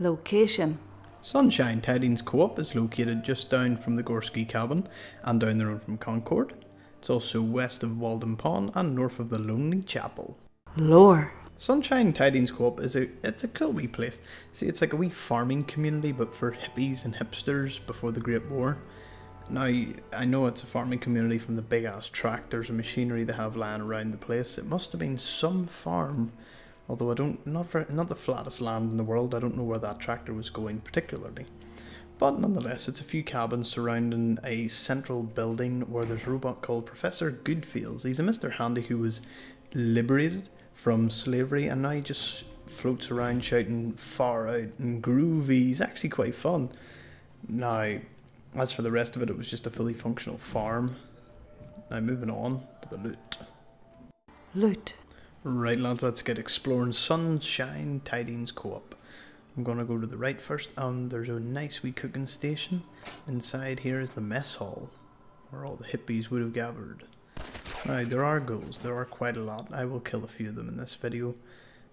Location. Sunshine Tidings Co-op is located just down from the Gorski cabin and down the road from Concord. It's also west of Walden Pond and north of the Lonely Chapel. Lore. Sunshine Tidings Co-op it's a cool wee place. See, it's like a wee farming community but for hippies and hipsters before the Great War. Now, I know it's a farming community from the big ass tractors and machinery they have lying around the place. It must have been some farm, although not the flattest land in the world. I don't know where that tractor was going particularly. But nonetheless, it's a few cabins surrounding a central building where there's a robot called Professor Goodfeels. He's a Mr. Handy who was liberated from slavery and now he just floats around shouting far out and groovy. He's actually quite fun. Now, as for the rest of it, it was just a fully functional farm. Now moving on to the loot. Loot. Right lads, let's get exploring Sunshine Tidings Co-op. I'm going to go to the right first. There's a nice wee cooking station. Inside here is the mess hall, where all the hippies would have gathered. Now, there are ghouls. There are quite a lot. I will kill a few of them in this video.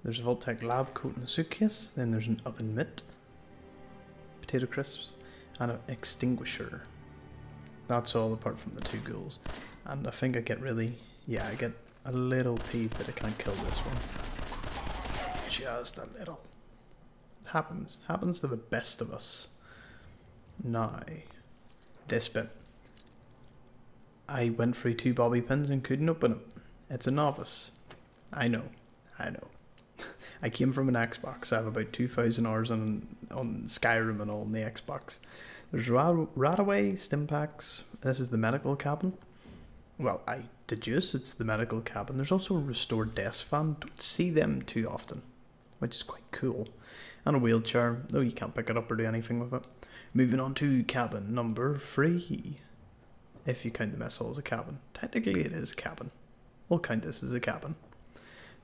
There's a Vault-Tec lab coat in a suitcase. Then there's an oven mitt, potato crisps, and an extinguisher. That's all apart from the two ghouls. And I think I get I get a little peeved that I can't kill this one. Just a little. It happens to the best of us. Now, this bit. I went through 2 bobby pins and couldn't open it. It's a novice. I know. I came from an Xbox. I have about 2,000 hours on Skyrim and all on the Xbox. There's Radaway, Stimpaks. This is the medical cabin. Well, I deduce it's the medical cabin. There's also a restored desk fan. Don't see them too often, which is quite cool. And a wheelchair, though you can't pick it up or do anything with it. Moving on to cabin number 3. If you count the mess hall as a cabin. Technically it is a cabin. We'll count this as a cabin.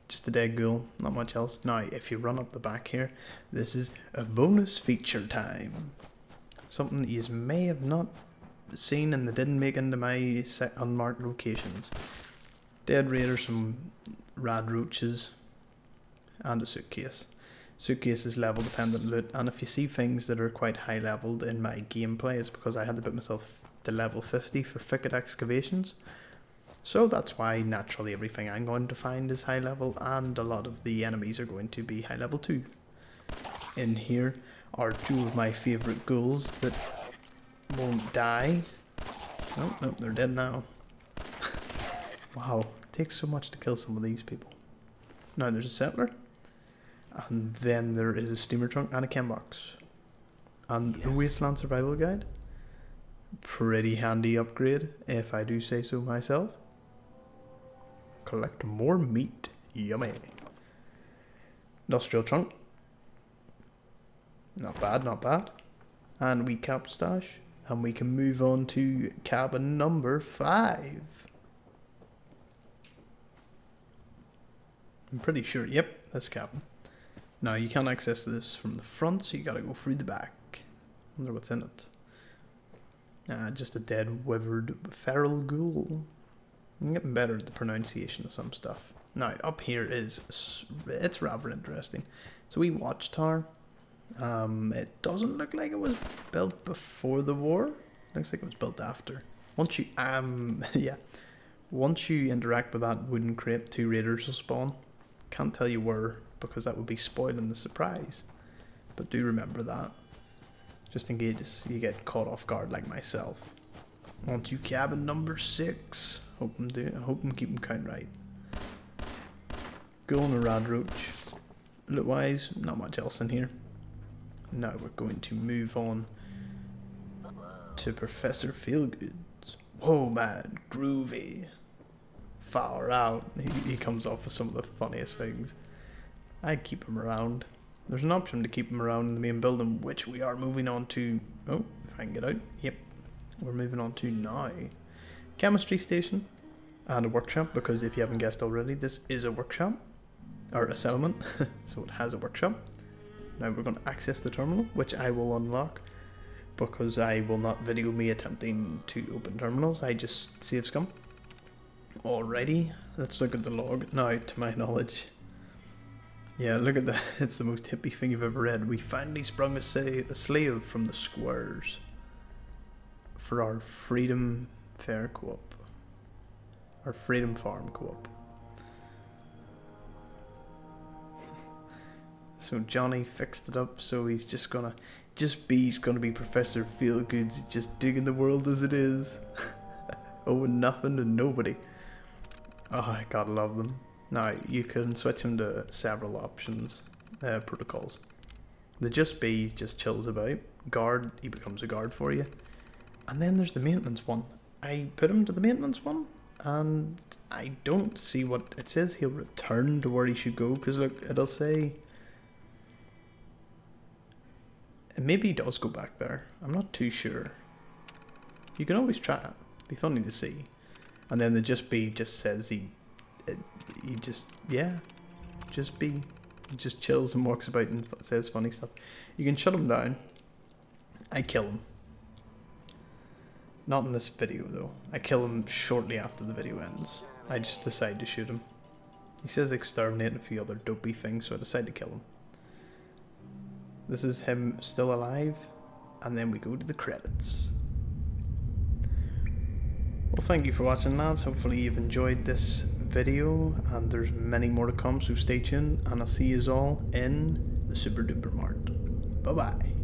Just a dead ghoul, not much else. Now, if you run up the back here, this is a bonus feature time. Something that you may have not seen and that didn't make into my set unmarked locations. Dead raiders, some rad roaches, and a suitcase. Suitcase is level dependent loot, and if you see things that are quite high leveled in my gameplay, it's because I had to put myself to level 50 for thicket excavations. So that's why naturally everything I'm going to find is high level, and a lot of the enemies are going to be high level too. In here are 2 of my favourite ghouls that won't die. Oh, no, they're dead now. Wow, it takes so much to kill some of these people. Now there's a settler, and then there is a steamer trunk and a chem box. And the Wasteland Survival guide. Pretty handy upgrade, if I do say so myself. Collect more meat. Yummy. Industrial trunk. Not bad, not bad. And we cap stash. And we can move on to cabin number 5. I'm pretty sure, yep, this cabin. Now you can't access this from the front, so you gotta go through the back. Wonder what's in it. Just a dead, withered feral ghoul. I'm getting better at the pronunciation of some stuff. Now, up here it's rather interesting. It's a wee watchtower. It doesn't look like it was built before the war. Looks like it was built after. Once you interact with that wooden crate, 2 raiders will spawn. Can't tell you where, because that would be spoiling the surprise. But do remember that. Just in case you get caught off guard like myself. On to cabin number 6. Hope I'm keeping count right. Go on a rad roach. Loot wise, not much else in here. Now we're going to move on to Professor Feelgood's. Whoa man, groovy. Far out. He comes off with some of the funniest things. I'd keep him around. There's an option to keep him around in the main building, which we are moving on to. Oh, if I can get out. Yep. We're moving on to now. Chemistry station and a workshop, because if you haven't guessed already, this is a workshop. Or a settlement. So it has a workshop. Now we're going to access the terminal, which I will unlock, because I will not video me attempting to open terminals. I just save scum. Alrighty, let's look at the log. Now, to my knowledge, Yeah, look at that. It's the most hippie thing you've ever read. We finally sprung a slave from the squares for our Freedom Fair Co-op. Our Freedom Farm Co-op. So Johnny fixed it up, so he's just gonna be Professor Feelgood's, just digging the world as it is. Owing nothing to nobody. Oh, I gotta love them. Now, you can switch them to several options, protocols. The Just Be just chills about. Guard, he becomes a guard for you. And then there's the maintenance one. I put him to the maintenance one, and I don't see what it says. He'll return to where he should go, because look, it'll say... And maybe he does go back there. I'm not too sure. You can always try it. Be funny to see. And then the Just Be just says he just be. He just chills and walks about and says funny stuff. You can shut him down. I kill him. Not in this video though. I kill him shortly after the video ends. I just decide to shoot him. He says exterminate and a few other dopey things, so I decide to kill him. This is him still alive, and then we go to the credits. Well, thank you for watching, lads. Hopefully you've enjoyed this video, and there's many more to come, so stay tuned, and I'll see you all in the Super Duper Mart. Bye bye.